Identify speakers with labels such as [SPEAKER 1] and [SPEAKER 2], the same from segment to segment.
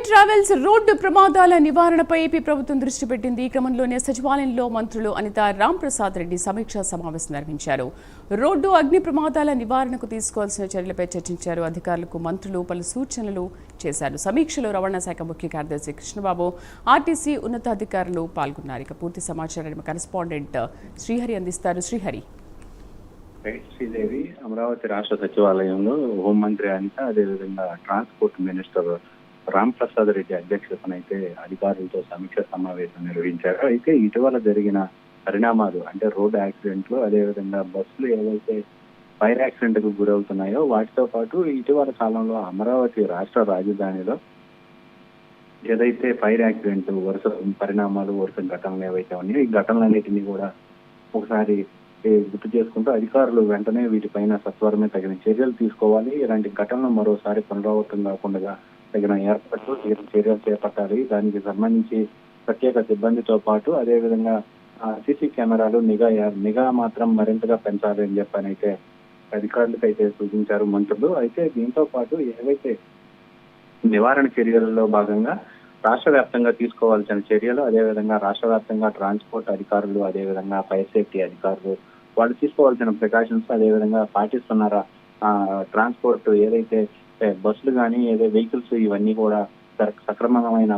[SPEAKER 1] Travels road ప్రమాదాల నివారణపై AP ప్రభుత్వం దృష్టి పెట్టింది. ఈ క్రమంలోనే సచివాలయంలో మంత్రులు అనిత, రాంప్రసాద్ రెడ్డి సమీక్షా సమావేశం నిర్వహించారు. రోడ్డు అగ్ని ప్రమాదాల నివారణకు తీసుకోవాల్సిన చర్యలపై చర్చించారు. అధికారులకు మంత్రులు పలు సూచనలు చేశారు. సమీక్షలో రవాణా శాఖ ముఖ్య కార్యదర్శి కృష్ణబాబు, ఆర్టీసీ ఉన్నతాధికారులు పాల్గొన్నారు. ఇక పూర్తి సమాచారాన్ని కరెస్పాండెంట్ శ్రీహరి అందిస్తారు. శ్రీహరి.
[SPEAKER 2] శ్రీదేవి, అమరావతి రాష్ట్ర సచివాలయంలో హోంమంత్రి అనిత, అదేవిధంగా ట్రాన్స్పోర్ట్ మినిస్టర్ రాంప్రసాద్ రెడ్డి అధ్యక్షతన అయితే అధికారులతో సమీక్ష సమావేశం నిర్వహించారు. అయితే ఇటీవల జరిగిన పరిణామాలు అంటే రోడ్ యాక్సిడెంట్లు, అదేవిధంగా బస్సులు ఏవైతే ఫైర్ యాక్సిడెంట్ కు గురవుతున్నాయో వాటితో పాటు ఇటీవల కాలంలో అమరావతి రాష్ట్ర రాజధానిలో ఏదైతే ఫైర్ యాక్సిడెంట్ వరుస పరిణామాలు, వరుస ఘటనలు ఏవైతే ఉన్నాయో ఈ ఘటనలన్నిటినీ కూడా ఒకసారి గుర్తు చేసుకుంటూ అధికారులు వెంటనే వీటిపైన సత్వరమే తగిన చర్యలు తీసుకోవాలి. ఇలాంటి ఘటనలు మరోసారి పునరావృతం కాకుండా తగిన ఏర్పాట్లు చర్యలు చేపట్టాలి. దానికి సంబంధించి ప్రత్యేక సిబ్బందితో పాటు అదేవిధంగా సీసీ కెమెరాలు నిఘా మాత్రం మరింతగా పెంచాలి అని చెప్పని అయితే అధికారులకు అయితే సూచించారు మంత్రులు. అయితే దీంతో పాటు ఏవైతే నివారణ చర్యలలో భాగంగా రాష్ట్ర వ్యాప్తంగా తీసుకోవాల్సిన చర్యలు, అదేవిధంగా రాష్ట్ర వ్యాప్తంగా ట్రాన్స్పోర్ట్ అధికారులు, అదేవిధంగా ఫైర్ సేఫ్టీ అధికారులు వాళ్ళు తీసుకోవాల్సిన ప్రికాషన్స్, అదేవిధంగా పాటిస్తున్నారా ట్రాన్స్పోర్ట్ ఏదైతే బస్సులు కానీ ఏదో వెహికల్స్ ఇవన్నీ కూడా సక్రమమైన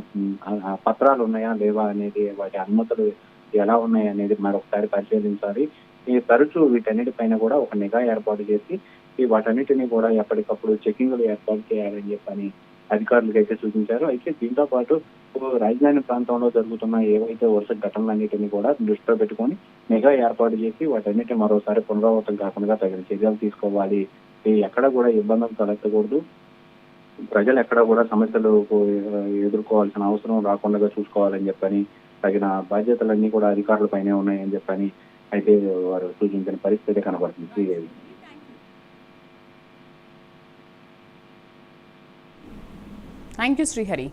[SPEAKER 2] పత్రాలు ఉన్నాయా లేవా అనేది, వాటి అనుమతులు ఎలా ఉన్నాయి అనేది మరొకసారి పరిశీలించాలి. ఈ తరచూ వీటన్నిటిపైన కూడా ఒక నిఘా ఏర్పాటు చేసి ఈ వాటన్నిటిని కూడా ఎప్పటికప్పుడు చెకింగ్లు ఏర్పాటు చేయాలని చెప్పని అధికారులకు అయితే సూచించారు. అయితే దీంతో పాటు రాజధాని ప్రాంతంలో జరుగుతున్న ఏవైతే వరుస ఘటనలన్నిటినీ కూడా దృష్టిలో పెట్టుకొని నిఘా ఏర్పాటు చేసి వాటన్నిటిని మరోసారి పునరావృతం కాకుండా తగిన చర్యలు తీసుకోవాలి. ఎక్కడ కూడా ఇబ్బందులు తలెత్తకూడదు, ప్రజలు ఎక్కడ కూడా సమస్యలు ఎదుర్కోవాల్సిన అవసరం రాకుండా చూసుకోవాలని చెప్పని తగిన బాధ్యతలన్నీ కూడా అధికారులపైనే ఉన్నాయని చెప్పని అయితే వారు సూచించిన పరిస్థితి కనబడుతుంది.
[SPEAKER 1] Thank you Srihari.